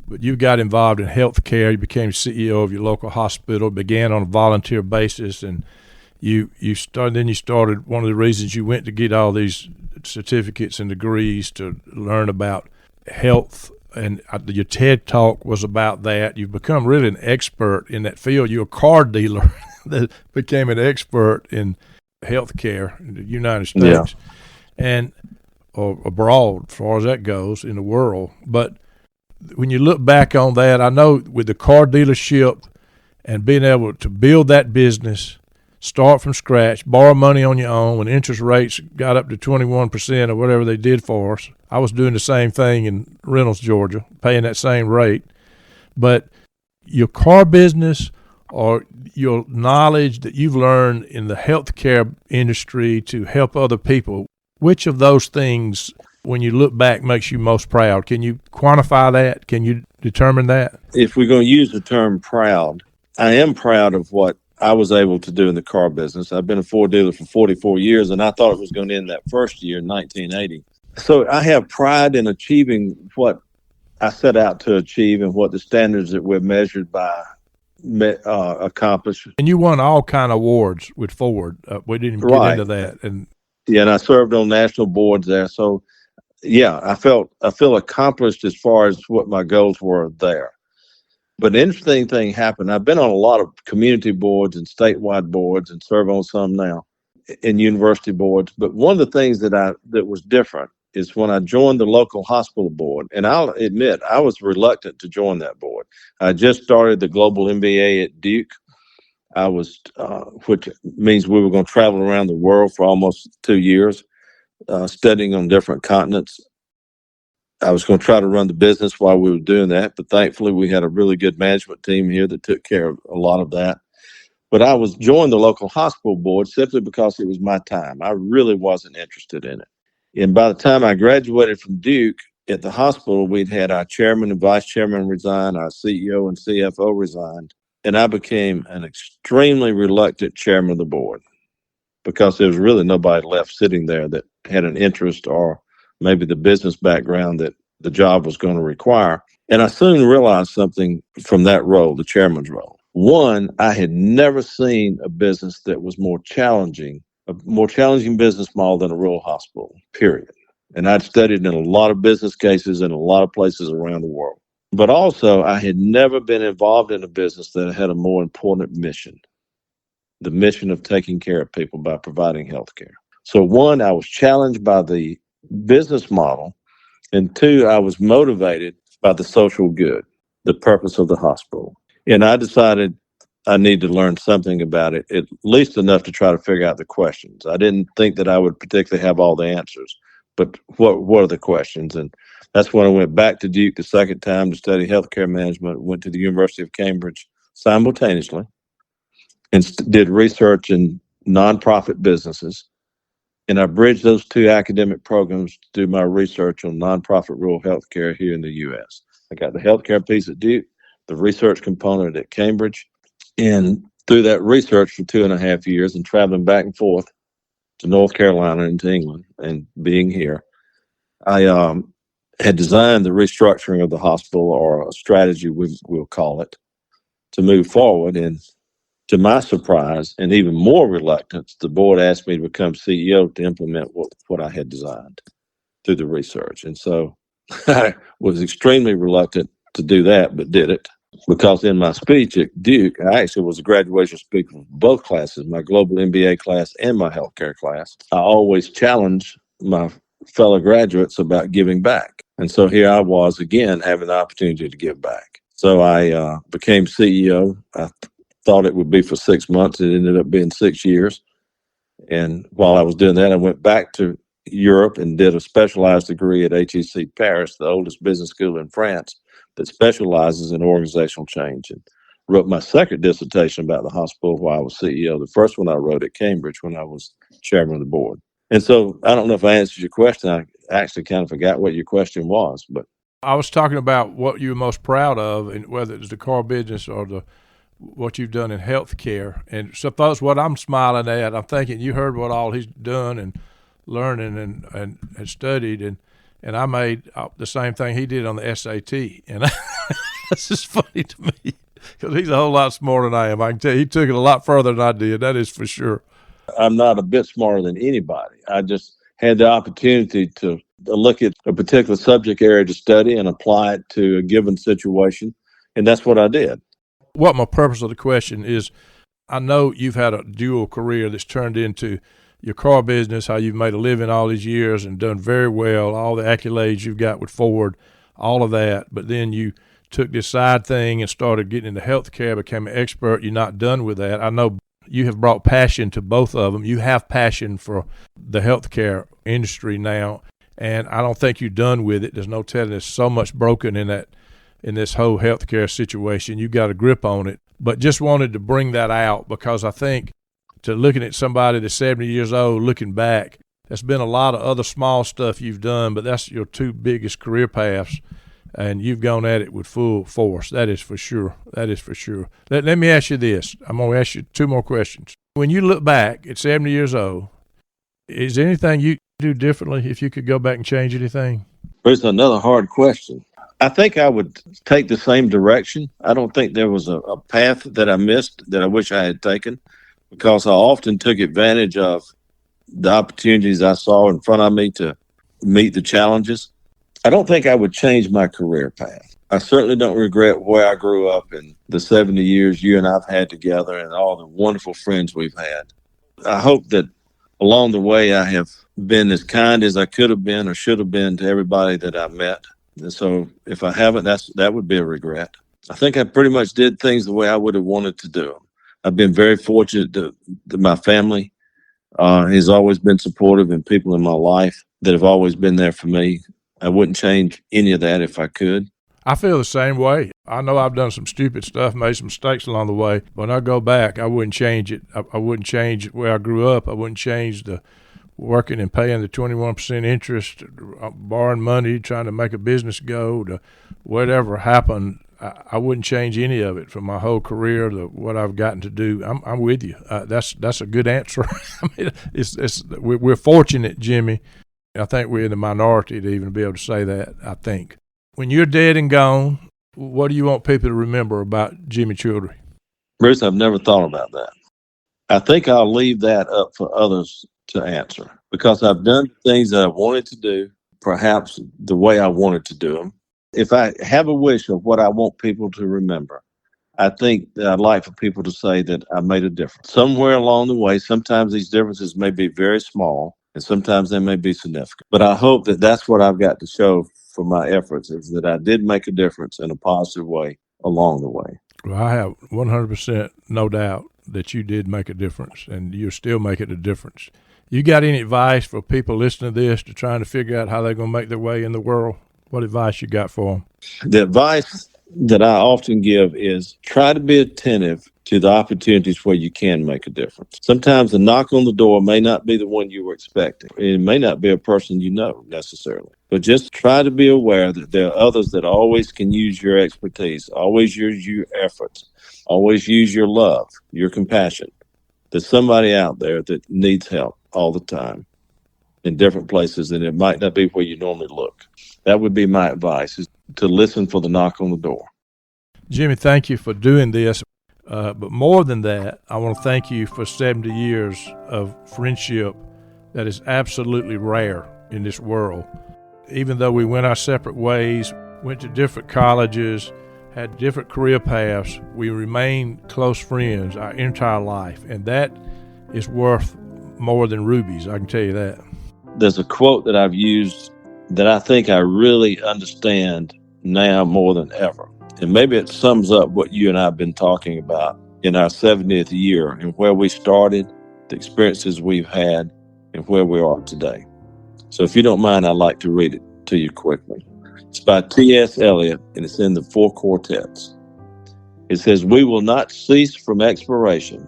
but you got involved in health care. You became CEO of your local hospital, began on a volunteer basis, and you started, one of the reasons you went to get all these certificates and degrees to learn about health, and your TED Talk was about that. You've become really an expert in that field. You're a car dealer that became an expert in healthcare in the United States, and or abroad, as far as that goes, in the world. But when you look back on that, I know with the car dealership and being able to build that business, start from scratch, borrow money on your own, when interest rates got up to 21% or whatever they did for us. I was doing the same thing in Reynolds, Georgia, paying that same rate. But your car business, or your knowledge that you've learned in the healthcare industry to help other people, which of those things, when you look back, makes you most proud? Can you quantify that? Can you determine that? If we're going to use the term proud, I am proud of what I was able to do in the car business. I've been a Ford dealer for 44 years, and I thought it was going to end that first year in 1980. So I have pride in achieving what I set out to achieve and what the standards that we're measured by accomplish. And you won all kind of awards with Ford. We didn't even get into that. And I served on national boards there. So I feel accomplished as far as what my goals were there. But an interesting thing happened. I've been on a lot of community boards and statewide boards, and serve on some now in university boards. But one of the things that was different is when I joined the local hospital board, and I'll admit I was reluctant to join that board. I just started the global MBA at Duke. I was, which means we were going to travel around the world for almost 2 years, studying on different continents. I was going to try to run the business while we were doing that, but thankfully we had a really good management team here that took care of a lot of that. But I was joined the local hospital board simply because it was my time. I really wasn't interested in it. And by the time I graduated from Duke, at the hospital, we'd had our chairman and vice chairman resign, our CEO and CFO resigned, and I became an extremely reluctant chairman of the board because there was really nobody left sitting there that had an interest or maybe the business background that the job was going to require. And I soon realized something from that role, the chairman's role. One, I had never seen a business that was a more challenging business model than a rural hospital, period. And I'd studied in a lot of business cases in a lot of places around the world. But also, I had never been involved in a business that had a more important mission, the mission of taking care of people by providing health care. So one, I was challenged by the business model, and two, I was motivated by the social good, the purpose of the hospital. And I decided I need to learn something about it, at least enough to try to figure out the questions. I didn't think that I would particularly have all the answers, but what are the questions? And that's when I went back to Duke the second time to study healthcare management, went to the University of Cambridge simultaneously and did research in nonprofit businesses. And I bridged those two academic programs to do my research on nonprofit rural healthcare here in the U.S. I got the healthcare piece at Duke, the research component at Cambridge, and through that research for 2.5 years and traveling back and forth to North Carolina and to England and being here, I had designed the restructuring of the hospital, or a strategy we'll call it, to move forward. And to my surprise and even more reluctance, the board asked me to become CEO to implement what I had designed through the research. And so I was extremely reluctant to do that, but did it. Because in my speech at Duke, I actually was a graduation speaker for both classes, my global MBA class and my healthcare class. I always challenge my fellow graduates about giving back. And so here I was again, having the opportunity to give back. So I became CEO. I thought it would be for 6 months. It ended up being 6 years. And while I was doing that, I went back to Europe and did a specialized degree at HEC Paris, the oldest business school in France, that specializes in organizational change, and wrote my second dissertation about the hospital while I was CEO. The first one I wrote at Cambridge when I was chairman of the board. And so I don't know if I answered your question. I actually kind of forgot what your question was, but I was talking about what you're most proud of, and whether it's the car business or what you've done in healthcare. And so that's what I'm smiling at. I'm thinking you heard what all he's done and learning and studied, and I made the same thing he did on the SAT. And that's just funny to me because he's a whole lot smarter than I am. I can tell you, he took it a lot further than I did. That is for sure. I'm not a bit smarter than anybody. I just had the opportunity to look at a particular subject area to study and apply it to a given situation. And that's what I did. What my purpose of the question is, I know you've had a dual career that's turned into your car business, how you've made a living all these years and done very well, all the accolades you've got with Ford, all of that. But then you took this side thing and started getting into healthcare, became an expert. You're not done with that. I know you have brought passion to both of them. You have passion for the healthcare industry now, and I don't think you're done with it. There's no telling. There's so much broken in this whole healthcare situation. You got a grip on it. But just wanted to bring that out because I think to looking at somebody that's 70 years old, looking back, there's been a lot of other small stuff you've done, but that's your two biggest career paths, and you've gone at it with full force. That is for sure. That is for sure. Let me ask you this. I'm going to ask you two more questions. When you look back at 70 years old, is there anything you do differently if you could go back and change anything? There's another hard question. I think I would take the same direction. I don't think there was a path that I missed that I wish I had taken, because I often took advantage of the opportunities I saw in front of me to meet the challenges. I don't think I would change my career path. I certainly don't regret where I grew up and the 70 years you and I've had together and all the wonderful friends we've had. I hope that along the way I have been as kind as I could have been or should have been to everybody that I met. And so if I haven't, that would be a regret. I think I pretty much did things the way I would have wanted to do them. I've been very fortunate that my family has always been supportive, and people in my life that have always been there for me. I wouldn't change any of that if I could. I feel the same way. I know I've done some stupid stuff, made some mistakes along the way. When I go back, I wouldn't change it. I wouldn't change where I grew up. I wouldn't change the working and paying the 21% interest, borrowing money, trying to make a business go, to whatever happened. I wouldn't change any of it from my whole career to what I've gotten to do. I'm with you. That's a good answer. I mean, we're fortunate, Jimmy. I think we're in the minority to even be able to say that, I think. When you're dead and gone, what do you want people to remember about Jimmy Childre? Bruce, I've never thought about that. I think I'll leave that up for others to answer, because I've done things that I wanted to do, perhaps the way I wanted to do them. If I have a wish of what I want people to remember, I think that I'd like for people to say that I made a difference. Somewhere along the way, sometimes these differences may be very small, and sometimes they may be significant. But I hope that that's what I've got to show for my efforts, is that I did make a difference in a positive way along the way. Well, I have 100% no doubt that you did make a difference, and you're still making a difference. You got any advice for people listening to this to trying to figure out how they're going to make their way in the world? What advice you got for them? The advice that I often give is try to be attentive to the opportunities where you can make a difference. Sometimes the knock on the door may not be the one you were expecting. It may not be a person you know necessarily, but just try to be aware that there are others that always can use your expertise, always use your efforts, always use your love, your compassion. There's somebody out there that needs help all the time in different places, and it might not be where you normally look. That would be my advice, is to listen for the knock on the door. Jimmy, thank you for doing this. But more than that, I want to thank you for 70 years of friendship that is absolutely rare in this world. Even though we went our separate ways, went to different colleges, had different career paths, we remained close friends our entire life. And that is worth more than rubies, I can tell you that. There's a quote that I've used that I think I really understand now more than ever. And maybe it sums up what you and I have been talking about in our 70th year and where we started, the experiences we've had, and where we are today. So if you don't mind, I'd like to read it to you quickly. It's by T.S. Eliot, and it's in the Four Quartets. It says, "We will not cease from exploration.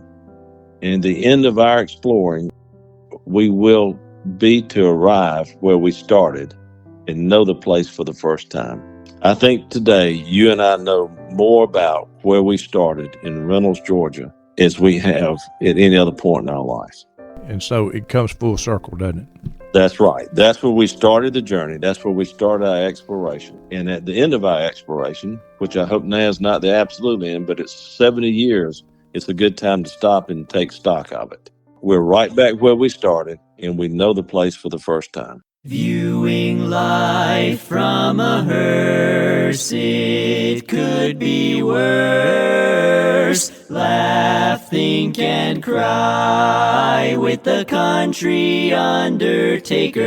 In the end of our exploring, we will be to arrive where we started and know the place for the first time." I think today you and I know more about where we started in Reynolds, Georgia, as we have at any other point in our life. And so it comes full circle, doesn't it? That's right. That's where we started the journey. That's where we started our exploration. And at the end of our exploration, which I hope now is not the absolute end, but it's 70 years, it's a good time to stop and take stock of it. We're right back where we started, and we know the place for the first time. Viewing life from a hearse, it could be worse. Laugh, think, and cry with the country undertaker.